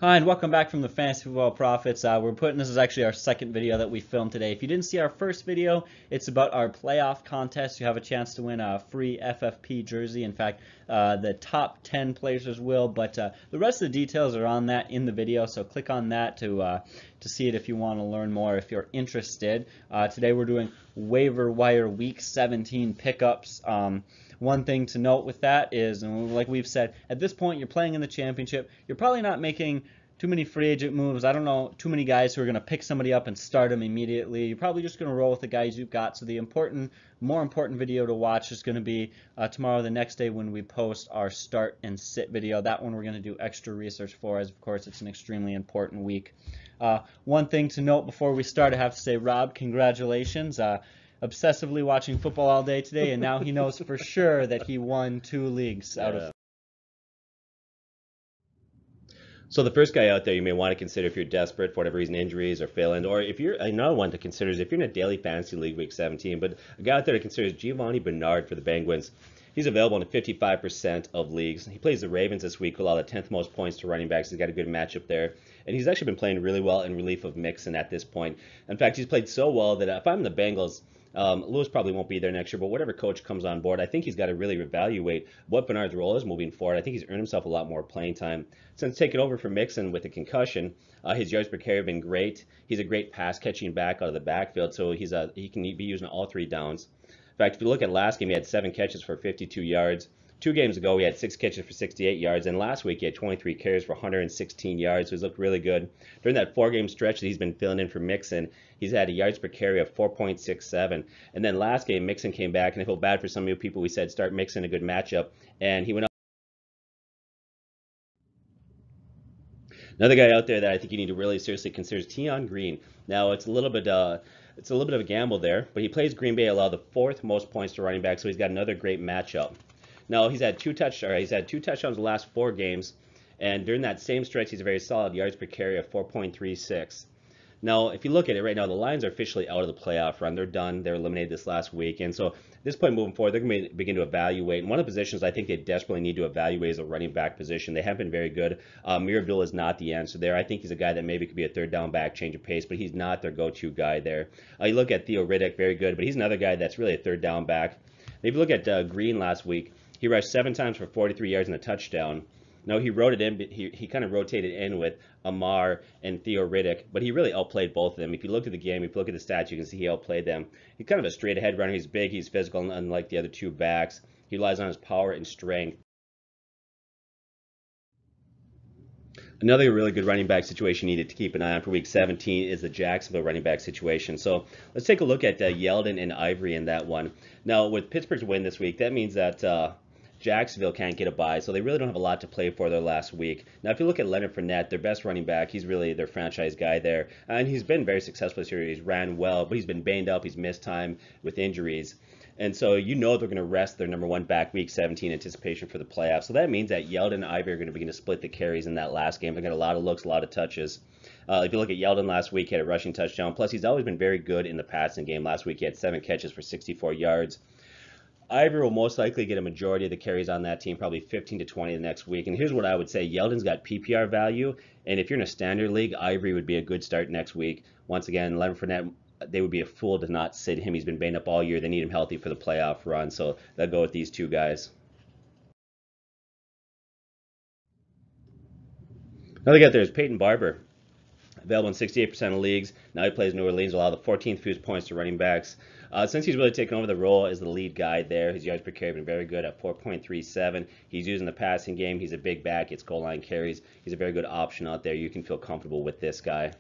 Hi, and welcome back from the Fantasy Football Profits. This is actually our second video that we filmed today. If you didn't see our first video, it's about our playoff contest. You have a chance to win a free FFP jersey. In fact, the top 10 places will, but the rest of the details are on that in the video, so click on that to see it if you want to learn more, if you're interested. Today we're doing waiver wire week 17 pickups. One thing to note with that is, and like we've said, at this point you're playing in the championship, you're probably not making too many free agent moves. I don't know too many guys who are going to pick somebody up and start them immediately. You're probably just going to roll with the guys you've got. So the more important video to watch is going to be tomorrow, the next day, when we post our start and sit video. That one we're going to do extra research for, as of course it's an extremely important week. One thing to note before we start, I have to say, Rob, congratulations. Obsessively watching football all day today, and now he knows for sure that he won 2 leagues out of. So the first guy out there you may want to consider if you're desperate for whatever reason, injuries or failing, or if you're another one to consider is if you're in a daily fantasy league week 17. But a guy out there to consider is Giovanni Bernard for the Penguins. He's available in 55% of leagues. He plays the Ravens this week, who allow the 10th most points to running backs. He's got a good matchup there. And he's actually been playing really well in relief of Mixon at this point. In fact, he's played so well that if I'm the Bengals, Lewis probably won't be there next year, but whatever coach comes on board, I think he's got to really evaluate what Bernard's role is moving forward. I think he's earned himself a lot more playing time. Since taking over from Mixon with a concussion, his yards per carry have been great. He's a great pass-catching back out of the backfield, so he can be using all 3 downs. In fact, if you look at last game, he had 7 catches for 52 yards. 2 games ago, he had 6 catches for 68 yards, and last week he had 23 carries for 116 yards, so he's looked really good. During that 4-game stretch that he's been filling in for Mixon, he's had a yards per carry of 4.67. And then last game, Mixon came back, and I feel bad for some of you people. We said start Mixon, a good matchup, and he went up. Another guy out there that I think you need to really seriously consider is TION Green. Now, it's a little bit of a gamble there, but he plays Green Bay, allow the 4th most points to running back, so he's got another great matchup. Now, he's had 2 touchdowns in the last 4 games, and during that same stretch, he's a very solid yards per carry of 4.36. Now, if you look at it right now, the Lions are officially out of the playoff run. They're done. They're eliminated this last week, and so at this point moving forward, they're going to begin to evaluate. And one of the positions I think they desperately need to evaluate is a running back position. They have been very good. Mirabel is not the answer there. I think he's a guy that maybe could be a 3rd down back, change of pace, but he's not their go-to guy there. You look at Theo Riddick, very good, but he's another guy that's really a 3rd down back. And if you look at Green last week, he rushed 7 times for 43 yards and a touchdown. No, he wrote it in, but he kind of rotated in with Amar and Theo Riddick, but he really outplayed both of them. If you look at the game, if you look at the stats, you can see he outplayed them. He's kind of a straight ahead runner. He's big, he's physical, unlike the other 2 backs. He relies on his power and strength. Another really good running back situation needed to keep an eye on for week 17 is the Jacksonville running back situation. So let's take a look at Yeldon and Ivory in that one. Now, with Pittsburgh's win this week, that means that Jacksonville can't get a bye, so they really don't have a lot to play for their last week. Now, if you look at Leonard Fournette, their best running back, he's really their franchise guy there, and he's been very successful this year. He's ran well, but he's been banged up. He's missed time with injuries. And so you know they're going to rest their number 1 back week 17 anticipation for the playoffs. So that means that Yeldon and Ivory are going to begin to split the carries in that last game. They're going to get a lot of looks, a lot of touches. If you look at Yeldon last week, he had a rushing touchdown. Plus, he's always been very good in the passing game. Last week, he had 7 catches for 64 yards. Ivory will most likely get a majority of the carries on that team, probably 15 to 20 the next week. And here's what I would say. Yeldon's got PPR value, and if you're in a standard league, Ivory would be a good start next week. Once again, Leonard Fournette, they would be a fool to not sit him. He's been banged up all year. They need him healthy for the playoff run, so they'll go with these 2 guys. Another guy there is Peyton Barber. Available in 68% of leagues. Now he plays New Orleans, allow the 14th fewest points to running backs. Since he's really taken over the role as the lead guy there, his yards per carry have been very good at 4.37. He's using the passing game. He's a big back. It's goal line carries. He's a very good option out there. You can feel comfortable with this guy.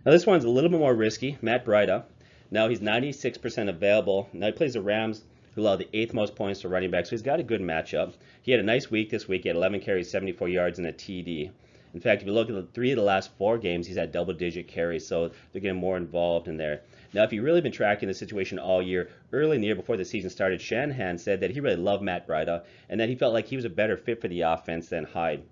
Now this one's a little bit more risky. Matt BREIDA. Now he's 96% available. Now he plays the Rams, who allow the 8th most points to running back, so he's got a good matchup. He had a nice week this week. He had 11 carries, 74 yards, and a TD. In fact, if you look at the 3 of the last 4 games, he's had double-digit carries, so they're getting more involved in there. Now, if you've really been tracking the situation all year, early in the year before the season started, Shanahan said that he really loved Matt BREIDA and that he felt like he was a better fit for the offense than Hyde.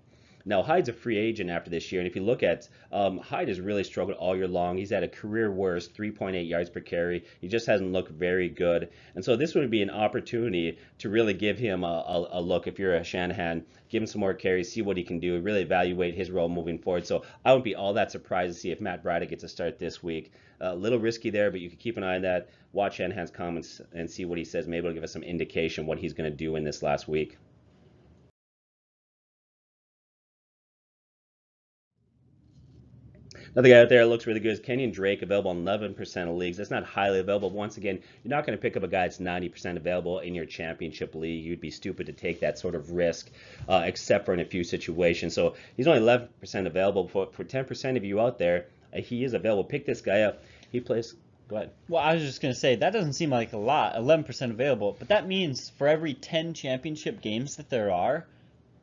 Now, Hyde's a free agent after this year, and if you look at Hyde has really struggled all year long. He's had a career worst 3.8 yards per carry. He just hasn't looked very good, and so this would be an opportunity to really give him a look. If you're a Shanahan, give him some more carries, see what he can do, really evaluate his role moving forward. So I wouldn't be all that surprised to see if Matt BREIDA gets a start this week. A little risky there, but you can keep an eye on that. Watch Shanahan's comments and see what he says. Maybe it'll give us some indication what he's going to do in this last week. Another guy out there that looks really good is Kenyan Drake, available in 11% of leagues. That's not highly available. But once again, you're not going to pick up a guy that's 90% available in your championship league. You'd be stupid to take that sort of risk, except for in a few situations. So he's only 11% available. For 10% of you out there, he is available. Pick this guy up. He plays. Go ahead. Well, I was just going to say, that doesn't seem like a lot, 11% available, but that means for every 10 championship games that there are,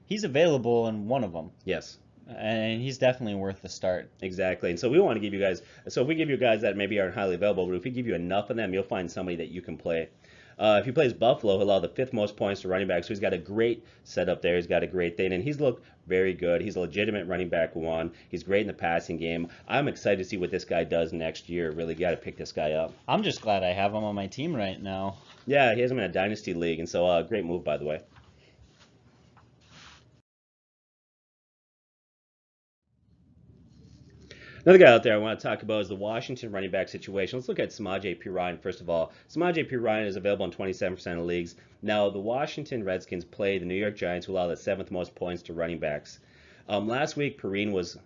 he's available in one of them. Yes. And he's definitely worth the start. Exactly. And so we want to give you guys, so if we give you guys that maybe aren't highly available, but if we give you enough of them, you'll find somebody that you can play. If he plays Buffalo, he'll allow the 5th most points to running back, so he's got a great setup there. He's got a great thing, and he's looked very good. He's a legitimate running back 1. He's great in the passing game. I'm excited to see what this guy does next year. Really got to pick this guy up. I'm just glad I have him on my team right now. Yeah, he has him in a dynasty league, and so great move, by the way. Another guy out there I want to talk about is the Washington running back situation. Let's look at Samaje Perine first of all. Samaje Perine is available in 27% of leagues. Now, the Washington Redskins play the New York Giants, who allow the 7th most points to running backs. Last week, Perine was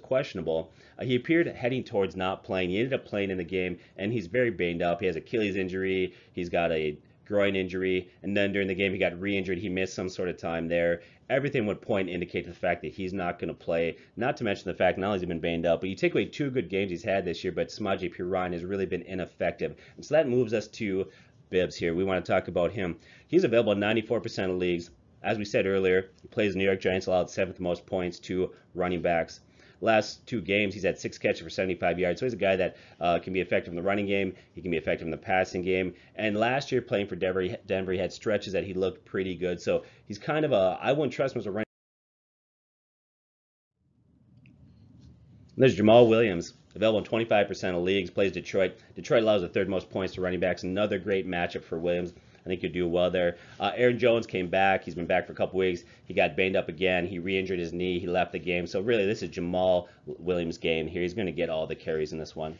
questionable. He appeared heading towards not playing. He ended up playing in the game, and he's very banged up. He has Achilles injury. He's got a groin injury, and then during the game he got re-injured. He missed some sort of time there. Everything would point to indicate the fact that he's not going to play, not to mention the fact not only has he been banged up, but you take away 2 good games he's had this year, but Samaje Perine has really been ineffective. And so that moves us to BIBBS here. We want to talk about him. He's available in 94% of leagues. As we said earlier, he plays the New York Giants, allowed 7th most points to running backs. Last 2 games, he's had 6 catches for 75 yards. So he's a guy that can be effective in the running game. He can be effective in the passing game. And last year, playing for Denver, he had stretches that he looked pretty good. So he's kind of I wouldn't trust him as a running. There's Jamal Williams, available in 25% of leagues, plays Detroit. Detroit allows the 3rd most points to running backs. Another great matchup for Williams. I think he'll do well there. Aaron Jones came back. He's been back for a couple weeks. He got banged up again. He re-injured his knee. He left the game. So really, this is Jamal Williams' game here. He's going to get all the carries in this one.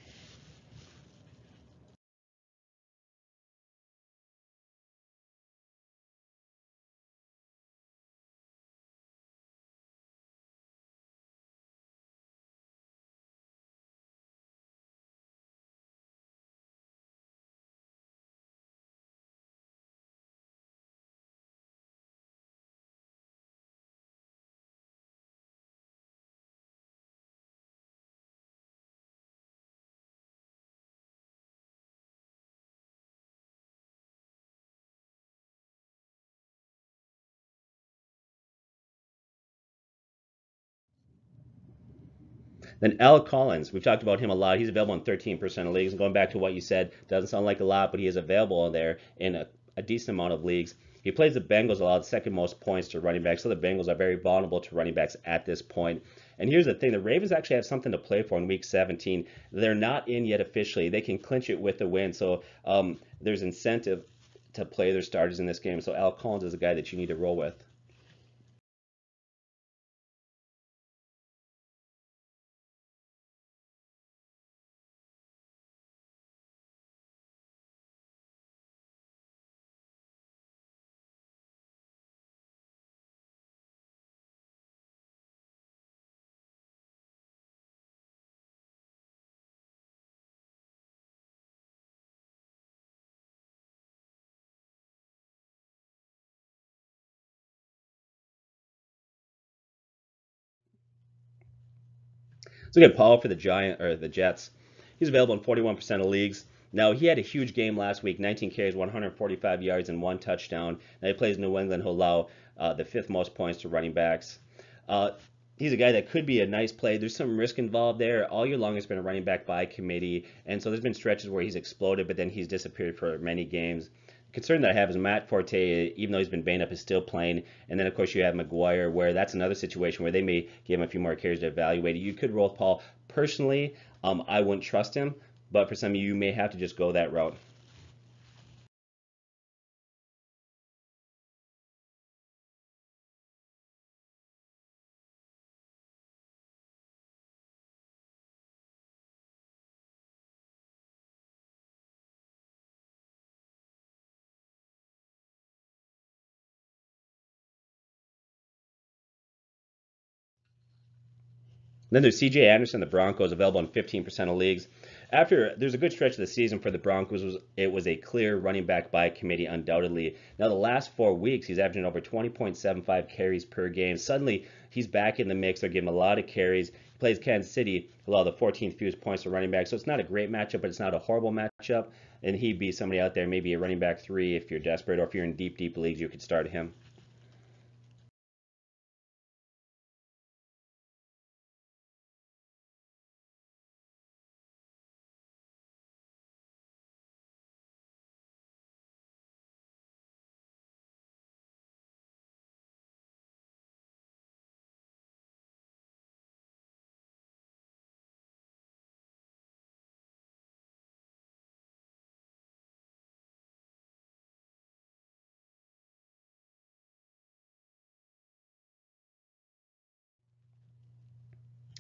Then Al Collins, we've talked about him a lot. He's available in 13% of leagues. And going back to what you said, doesn't sound like a lot, but he is available there in a decent amount of leagues. He plays the Bengals, allowed 2nd most points to running backs. So the Bengals are very vulnerable to running backs at this point. And here's the thing, the Ravens actually have something to play for in week 17. They're not in yet officially. They can clinch it with a win. So there's incentive to play their starters in this game. So Al Collins is a guy that you need to roll with. So again, Powell for the Jets. He's available in 41% of leagues. Now, he had a huge game last week, 19 carries, 145 yards, and 1 touchdown. Now, he plays New England, who'll allow the 5th most points to running backs. He's a guy that could be a nice play. There's some risk involved there. All year long, it's been a running back by committee, and so there's been stretches where he's exploded, but then he's disappeared for many games. The concern that I have is Matt Forte, even though he's been banged up, is still playing. And then, of course, you have McGuire, where that's another situation where they may give him a few more carries to evaluate it. You could roll with Paul. Personally, I wouldn't trust him, but for some of you, you may have to just go that route. Then there's C.J. Anderson, the Broncos, available in 15% of leagues. There's a good stretch of the season for the Broncos, it was a clear running back by committee, undoubtedly. Now, the last 4 weeks, he's averaging over 20.75 carries per game. Suddenly, he's back in the mix. They're giving him a lot of carries. He plays Kansas City, allow the 14th fewest points to running back. So it's not a great matchup, but it's not a horrible matchup. And he'd be somebody out there, maybe a running back 3 if you're desperate, or if you're in deep, deep leagues, you could start him.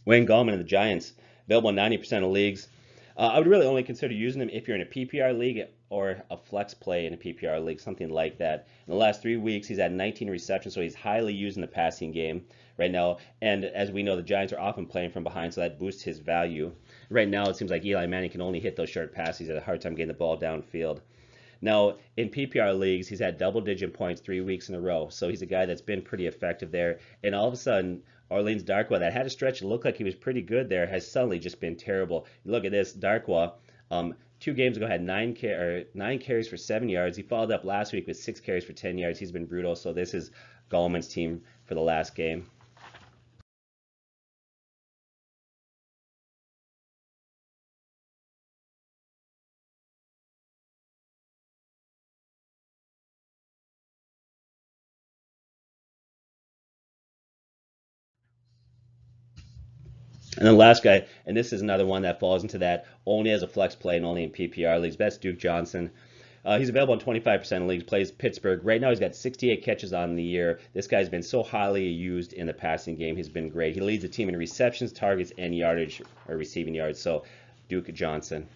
Wayne Gallman of the Giants, available in 90% of leagues. I would really only consider using him if you're in a PPR league or a flex play in a PPR league, something like that. In the last 3 weeks, he's had 19 receptions, so he's highly used in the passing game right now. And as we know, the Giants are often playing from behind, so that boosts his value. Right now, it seems like Eli Manning can only hit those short passes. He's had a hard time getting the ball downfield. Now, in PPR leagues, he's had double-digit points 3 weeks in a row, so he's a guy that's been pretty effective there. And all of a sudden, Orleans Darkwa, that had a stretch, it looked like he was pretty good there, has suddenly just been terrible. You look at this, Darkwa, 2 games ago had 9 carries for 7 yards. He followed up last week with 6 carries for 10 yards. He's been brutal, so this is Gallman's team for the last game. And then last guy, and this is another one that falls into that only as a flex play and only in PPR leagues. That's Duke Johnson. He's available in 25% of leagues, plays Pittsburgh. Right now he's got 68 catches on the year. This guy's been so highly used in the passing game. He's been great. He leads the team in receptions, targets, and yardage, or receiving yards. So Duke Johnson.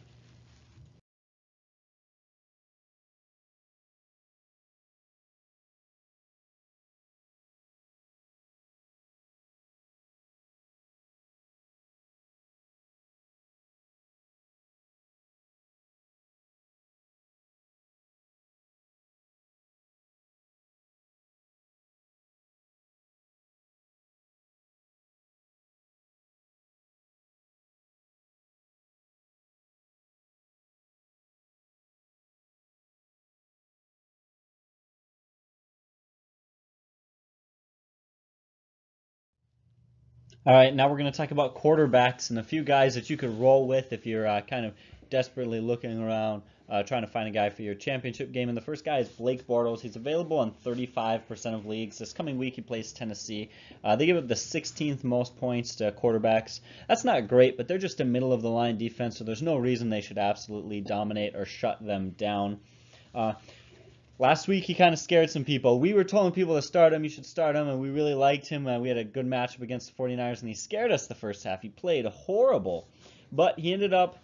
All right, now we're going to talk about quarterbacks and a few guys that you could roll with if you're kind of desperately looking around, trying to find a guy for your championship game. And the first guy is Blake Bortles. He's available on 35% of leagues. This coming week, he plays Tennessee. They give up the 16th most points to quarterbacks. That's not great, but they're just a middle-of-the-line defense, so there's no reason they should absolutely dominate or shut them down. Last week, he kind of scared some people. We were telling people to start him, you should start him, and we really liked him. We had a good matchup against the 49ers, and he scared us the first half. He played horrible, but he ended up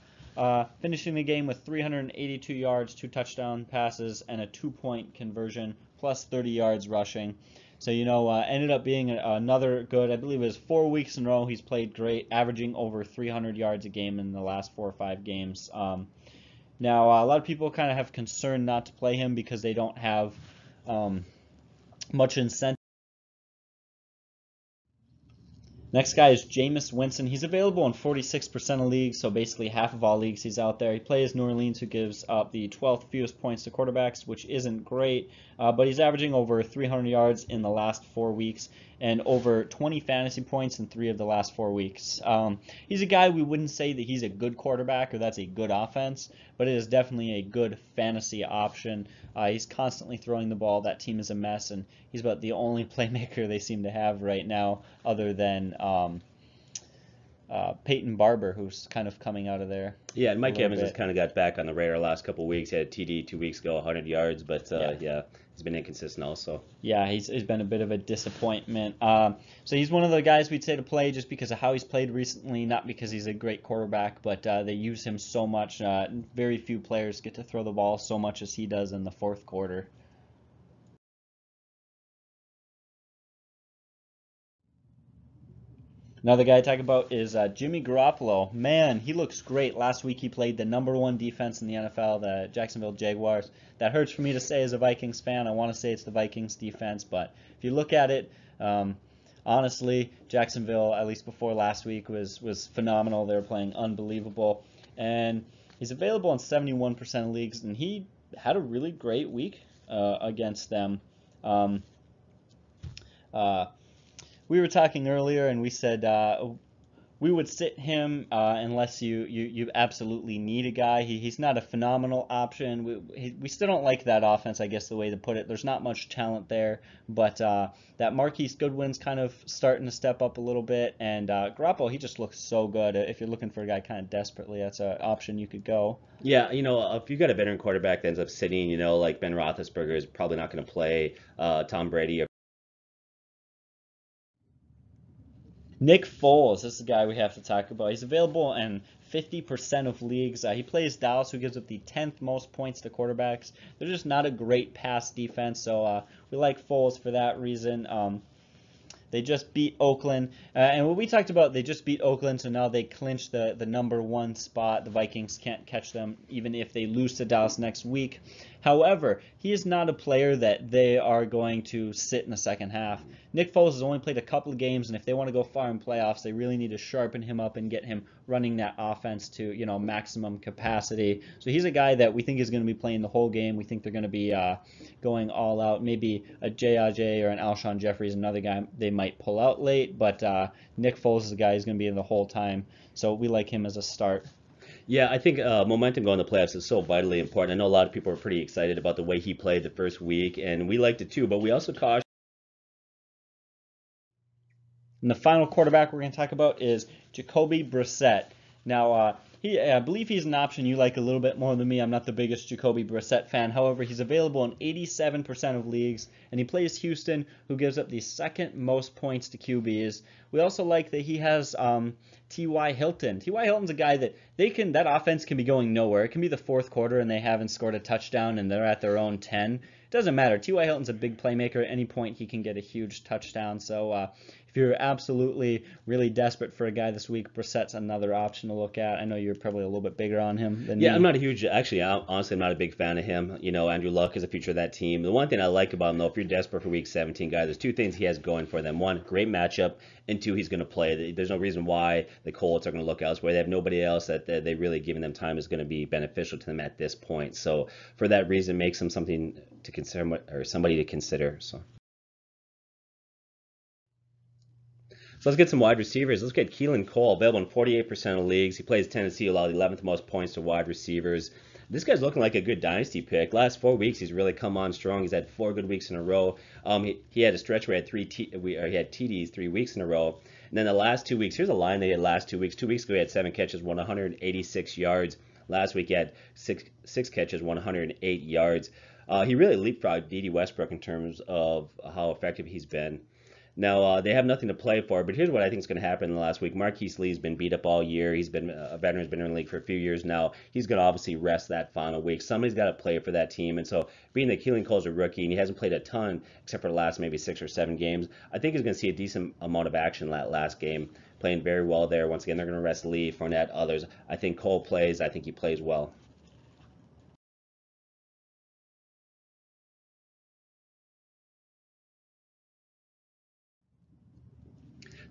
finishing the game with 382 yards, 2 touchdown passes, and a 2-point conversion, plus 30 yards rushing. So, ended up being another good, I believe it was 4 weeks in a row he's played great, averaging over 300 yards a game in the last 4 or 5 games. Now, a lot of people kind of have concern not to play him because they don't have much incentive. Next guy is Jameis Winston. He's available in 46% of leagues, so basically half of all leagues he's out there. He plays New Orleans, who gives up the 12th fewest points to quarterbacks, which isn't great, but he's averaging over 300 yards in the last 4 weeks and over 20 fantasy points in 3 of the last 4 weeks. He's a guy we wouldn't say that he's a good quarterback or that's a good offense, but it is definitely a good fantasy option. He's constantly throwing the ball. That team is a mess, and he's about the only playmaker they seem to have right now, other than Peyton Barber, who's kind of coming out of there. Yeah, and Mike Evans has kind of got back on the radar last couple of weeks. He had a TD 2 weeks ago, 100 yards, but yeah, he's been inconsistent also. Yeah, he's been a bit of a disappointment. So he's one of the guys we'd say to play just because of how he's played recently, not because he's a great quarterback, but they use him so much. Very few players get to throw the ball so much as he does in the fourth quarter. Another guy to talk about is Jimmy Garoppolo. Man, he looks great. Last week he played the #1 defense in the NFL, the Jacksonville Jaguars. That hurts for me to say as a Vikings fan. I want to say it's the Vikings defense, but if you look at it, honestly, Jacksonville, at least before last week, was phenomenal. They were playing unbelievable. And he's available in 71% of leagues, and he had a really great week against them. We were talking earlier, and we said we would sit him unless you absolutely need a guy. He's not a phenomenal option. We still don't like that offense, I guess the way to put it. There's not much talent there, but that Marquise Goodwin's kind of starting to step up a little bit, and Garoppolo, he just looks so good. If you're looking for a guy kind of desperately, that's an option you could go. Yeah, if you got a veteran quarterback that ends up sitting, like Ben Roethlisberger is probably not going to play, Tom Brady. Nick Foles, this is the guy we have to talk about. He's available in 50% of leagues. He plays Dallas, who gives up the 10th most points to quarterbacks. They're just not a great pass defense, so we like Foles for that reason. They just beat Oakland, and what we talked about, they just beat Oakland, so now they clinch the #1 spot. The Vikings can't catch them even if they lose to Dallas next week. However, he is not a player that they are going to sit in the second half. Nick Foles has only played a couple of games, and if they want to go far in playoffs, they really need to sharpen him up and get him running that offense to maximum capacity. So he's a guy that we think is going to be playing the whole game. We think they're going to be going all out. Maybe a J.R.J. or an Alshon Jeffrey is another guy they might pull out late, but Nick Foles is a guy who's going to be in the whole time. So we like him as a start. Yeah, I think momentum going to playoffs is so vitally important. I know a lot of people are pretty excited about the way he played the first week, and we liked it too, but we also caution. And the final quarterback we're going to talk about is Jacoby Brissett. Now, I believe he's an option you like a little bit more than me. I'm not the biggest Jacoby Brissett fan. However, he's available in 87% of leagues, and he plays Houston, who gives up the 2nd most points to QBs. We also like that he has T.Y. Hilton. T.Y. Hilton's a guy that that offense can be going nowhere. It can be the fourth quarter, and they haven't scored a touchdown, and they're at their own 10. It doesn't matter. T.Y. Hilton's a big playmaker. At any point, he can get a huge touchdown. So if you're absolutely really desperate for a guy this week, Brissett's another option to look at. I know you're probably a little bit bigger on him than me. I'm not a huge, honestly, I'm not a big fan of him. Andrew Luck is a future of that team. The one thing I like about him, though, if you're desperate for week 17, guy, there's 2 things he has going for them. 1, great matchup, and 2, he's going to play. There's no reason why the Colts are going to look elsewhere. They have nobody else that they really giving them time is going to be beneficial to them at this point. So for that reason, makes him something to consider, or somebody to consider. So let's get some wide receivers. Let's get Keelan Cole, available in 48% of leagues. He plays Tennessee, allowed the 11th most points to wide receivers. This guy's looking like a good dynasty pick. Last 4 weeks, he's really come on strong. He's had 4 good weeks in a row. He had a stretch where he had TDs 3 weeks in a row. And then the last 2 weeks, here's a line that he had last 2 weeks. 2 weeks ago, he had 7 catches, 186 yards. Last week, he had six catches, 108 yards. He really leapfrogged D.D. Westbrook in terms of how effective he's been. Now, they have nothing to play for, but here's what I think is going to happen in the last week. Marquise Lee's been beat up all year. He's been a veteran, has been in the league for a few years now. He's going to obviously rest that final week. Somebody's got to play for that team, and so being that Keelan Cole's a rookie and he hasn't played a ton except for the last maybe 6 or 7 games, I think he's going to see a decent amount of action that last game, playing very well there. Once again, they're going to rest Lee, Fournette, others. I think Cole plays. I think he plays well.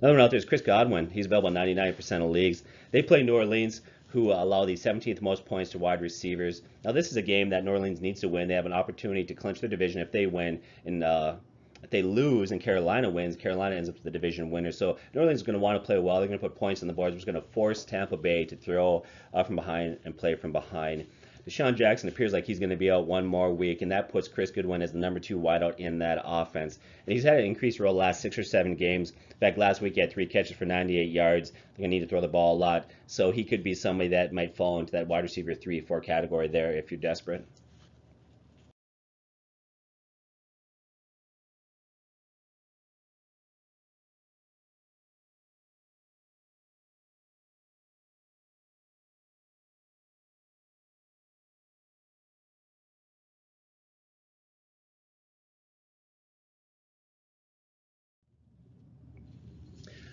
Another one out there is Chris Godwin. He's available in 99% of leagues. They play New Orleans, who allow the 17th most points to wide receivers. Now, this is a game that New Orleans needs to win. They have an opportunity to clinch their division if they win. And if they lose and Carolina wins, Carolina ends up the division winner. So New Orleans is going to want to play well. They're going to put points on the board. They're just going to force Tampa Bay to throw from behind and play from behind. Deshaun Jackson appears like he's going to be out one more week, and that puts Chris Goodwin as the number 2 wideout in that offense. And he's had an increased role the last 6 or 7 games. In fact, last week he had 3 catches for 98 yards. They're going to need to throw the ball a lot. So he could be somebody that might fall into that wide receiver 3-4 category there if you're desperate.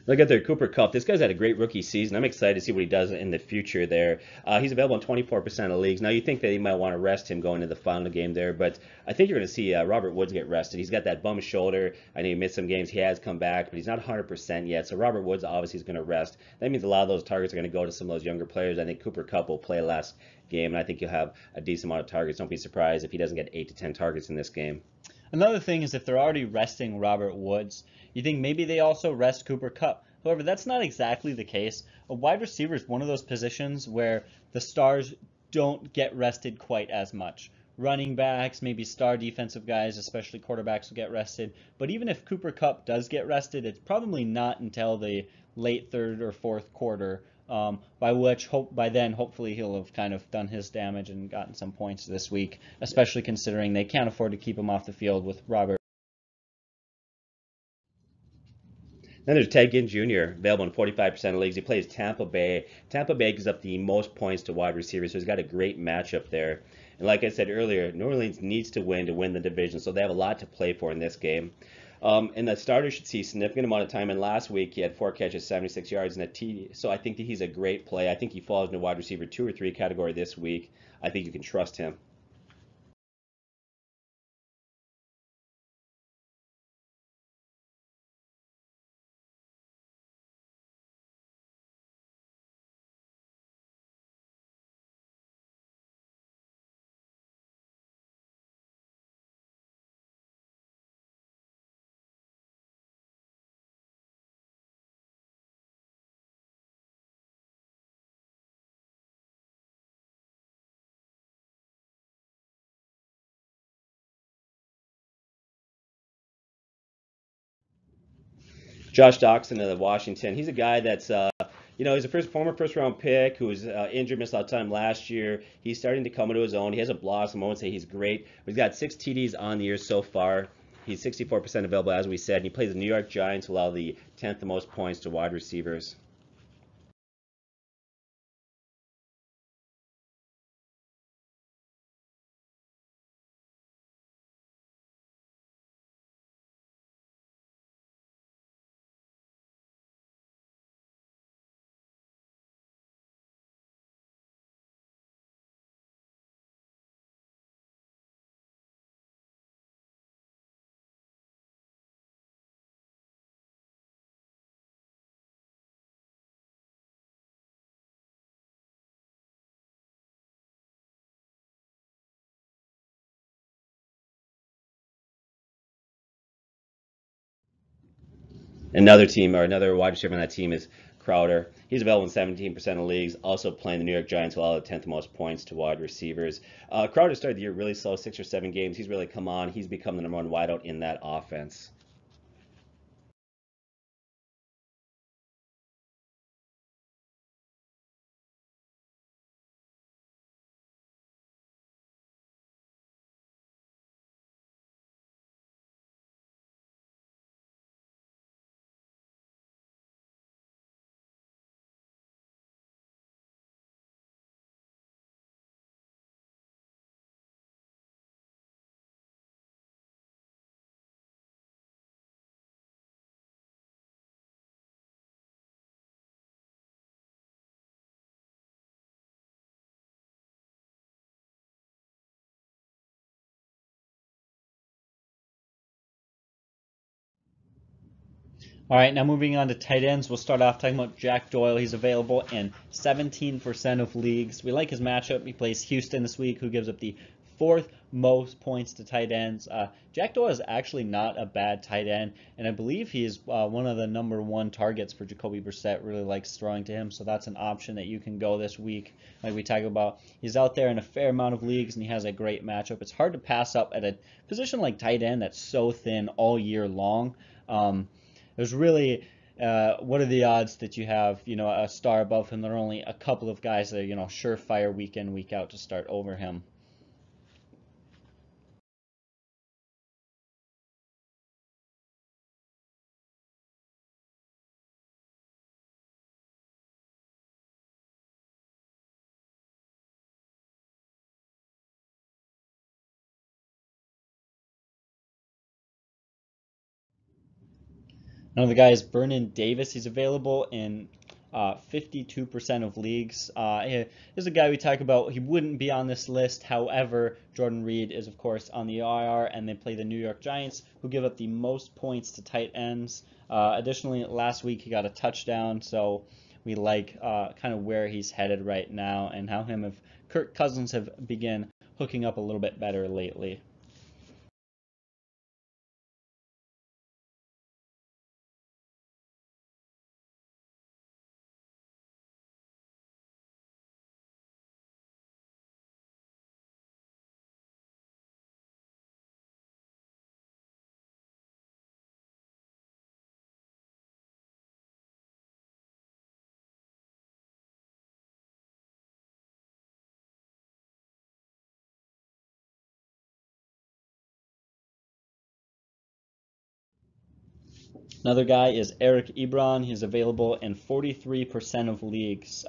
Look at their Cooper Kupp. This guy's had a great rookie season. I'm excited to see what he does in the future there. He's available in 24% of leagues. Now, you think that you might want to rest him going into the final game there, but I think you're going to see Robert Woods get rested. He's got that bum shoulder. I know he missed some games. He has come back, but he's not 100% yet. So Robert Woods obviously is going to rest. That means a lot of those targets are going to go to some of those younger players. I think Cooper Kupp will play last game, and I think you'll have a decent amount of targets. Don't be surprised if he doesn't get 8 to 10 targets in this game. Another thing is if they're already resting Robert Woods, you think maybe they also rest Cooper Kupp. However, that's not exactly the case. A wide receiver is one of those positions where the stars don't get rested quite as much. Running backs, maybe star defensive guys, especially quarterbacks, will get rested. But even if Cooper Kupp does get rested, it's probably not until the late 3rd or 4th quarter, by then hopefully he'll have kind of done his damage and gotten some points this week, especially considering they can't afford to keep him off the field with Robert. Then there's Ted Ginn Jr., available in 45% of leagues. He plays Tampa Bay. Tampa Bay gives up the most points to wide receivers, so he's got a great matchup there. And like I said earlier, New Orleans needs to win the division, so they have a lot to play for in this game. And the starter should see a significant amount of time. And last week he had 4 catches, 76 yards, and a TD. So I think that he's a great play. I think he falls in the wide receiver 2 or 3 category this week. I think you can trust him. Josh Doctson of Washington. He's a guy that's, he's a former first round pick who was injured, missed a lot of time last year. He's starting to come into his own. He has a blossom. I won't say he's great, but he's got 6 TDs on the year so far. He's 64% available, as we said. And he plays the New York Giants, who allow the 10th most points to wide receivers. Another team or another wide receiver on that team is Crowder. He's available in 17% of leagues, also playing the New York Giants, who allow the 10th most points to wide receivers. Crowder started the year really slow, 6 or 7 games. He's really come on. He's become the number 1 wideout in that offense. All right, now moving on to tight ends, we'll start off talking about Jack Doyle. He's available in 17% of leagues. We like his matchup. He plays Houston this week, who gives up the 4th most points to tight ends. Jack Doyle is actually not a bad tight end, and I believe he is one of the #1 targets for Jacoby Brissett. Really likes throwing to him, so that's an option that you can go this week. Like we talk about, he's out there in a fair amount of leagues, and he has a great matchup. It's hard to pass up at a position like tight end that's so thin all year long. There's really, what are the odds that you have, a star above him? There are only a couple of guys that are, surefire week in, week out to start over him. Another guy is Vernon Davis. He's available in 52% of leagues. He is a guy we talk about. He wouldn't be on this list. However, Jordan Reed is, of course, on the IR, and they play the New York Giants, who give up the most points to tight ends. Additionally, last week he got a touchdown, so we like kind of where he's headed right now and how him and Kirk Cousins have begun hooking up a little bit better lately. Another guy is Eric Ebron. He's available in 43% of leagues.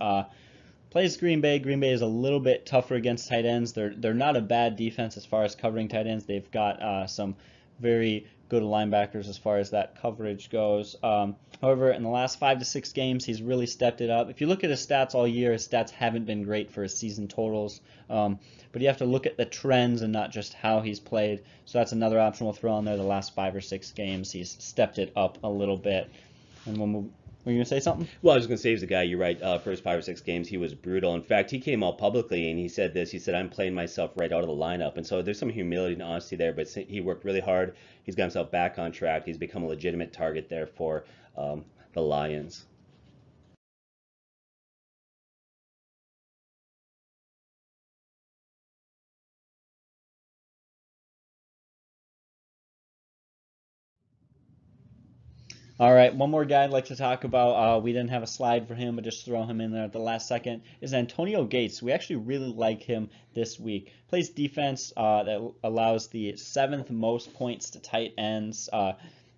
Plays Green Bay. Green Bay is a little bit tougher against tight ends. They're not a bad defense as far as covering tight ends. They've got some very good linebackers as far as that coverage goes. However, in the last 5 to 6 games, he's really stepped it up. If you look at his stats all year, his stats haven't been great for his season totals. But you have to look at the trends and not just how he's played. So that's another option we'll throw on there. The last 5 or 6 games, he's stepped it up a little bit. And we'll move. Were you going to say something? Well, I was going to say he's a guy, you're right, first 5 or 6 games, he was brutal. In fact, he came out publicly and he said this. He said, I'm playing myself right out of the lineup. And so there's some humility and honesty there, but he worked really hard. He's got himself back on track. He's become a legitimate target there for the Lions. All right, one more guy I'd like to talk about. We didn't have a slide for him, but just throw him in there at the last second, is Antonio Gates. We actually really like him this week. Plays defense that allows the 7th most points to tight ends.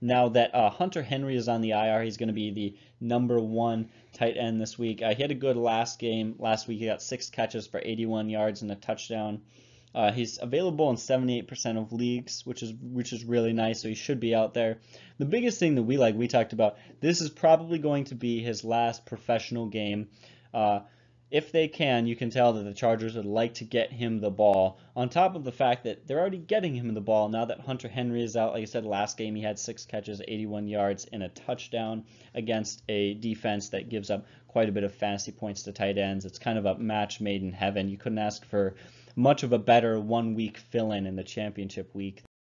Now that Hunter Henry is on the IR, he's going to be the #1 tight end this week. He had a good last game. Last week he got 6 catches for 81 yards and a touchdown. He's available in 78% of leagues, which is really nice, so he should be out there. The biggest thing that we talked about, this is probably going to be his last professional game. If they can, you can tell that the Chargers would like to get him the ball, on top of the fact that they're already getting him the ball now that Hunter Henry is out. Like I said, last game he had 6 catches, 81 yards, and a touchdown against a defense that gives up quite a bit of fantasy points to tight ends. It's kind of a match made in heaven. You couldn't ask for much of a better 1-week fill-in the championship week